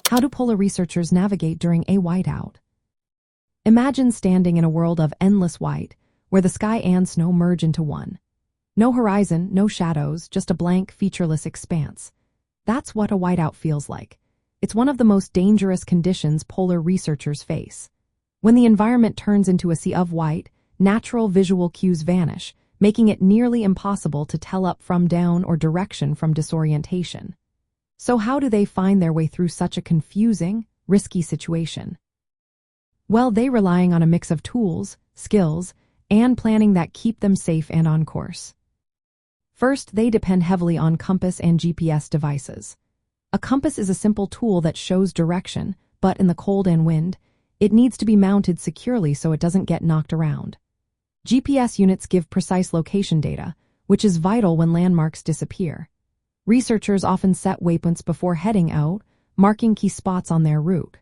How do polar researchers navigate during a whiteout? Imagine standing in a world of endless white, where the sky and snow merge into one. No horizon, no shadows, just a blank, featureless expanse. That's what a whiteout feels like. It's one of the most dangerous conditions polar researchers face. When the environment turns into a sea of white, natural visual cues vanish, making it nearly impossible to tell up from down or direction from disorientation. So how do they find their way through such a confusing, risky situation? Well, they're relying on a mix of tools, skills, and planning that keep them safe and on course. First, they depend heavily on compass and GPS devices. A compass is a simple tool that shows direction, but in the cold and wind, it needs to be mounted securely so it doesn't get knocked around. GPS units give precise location data, which is vital when landmarks disappear. Researchers often set waypoints before heading out, marking key spots on their route.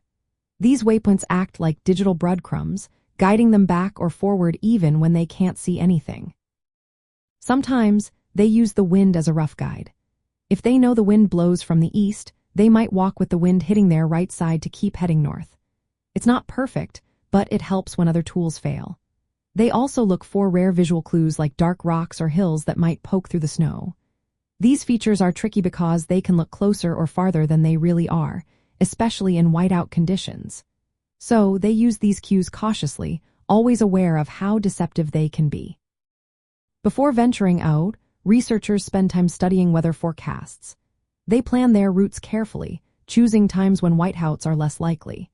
These waypoints act like digital breadcrumbs, guiding them back or forward even when they can't see anything. Sometimes, they use the wind as a rough guide. If they know the wind blows from the east, they might walk with the wind hitting their right side to keep heading north. It's not perfect, but it helps when other tools fail. They also look for rare visual clues like dark rocks or hills that might poke through the snow. These features are tricky because they can look closer or farther than they really are, especially in whiteout conditions. So they use these cues cautiously, always aware of how deceptive they can be. Before venturing out, researchers spend time studying weather forecasts. They plan their routes carefully, choosing times when whiteouts are less likely.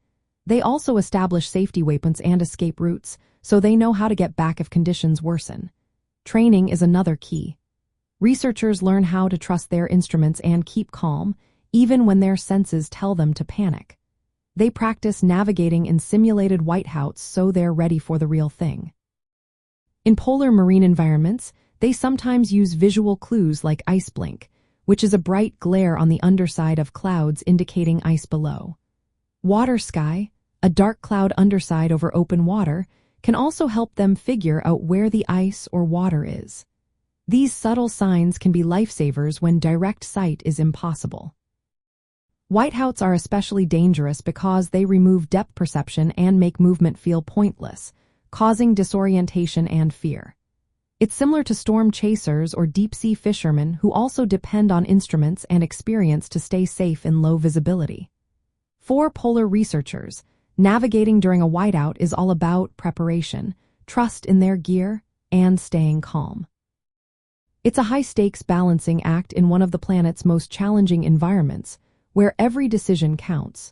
They also establish safety waypoints and escape routes, so they know how to get back if conditions worsen. Training is another key. Researchers learn how to trust their instruments and keep calm, even when their senses tell them to panic. They practice navigating in simulated whiteouts so they're ready for the real thing. In polar marine environments, they sometimes use visual clues like ice blink, which is a bright glare on the underside of clouds indicating ice below. Water sky, a dark cloud underside over open water, can also help them figure out where the ice or water is. These subtle signs can be lifesavers when direct sight is impossible. Whiteouts are especially dangerous because they remove depth perception and make movement feel pointless, causing disorientation and fear. It's similar to storm chasers or deep-sea fishermen who also depend on instruments and experience to stay safe in low visibility. For polar researchers, navigating during a whiteout is all about preparation, trust in their gear, and staying calm. It's a high-stakes balancing act in one of the planet's most challenging environments, where every decision counts.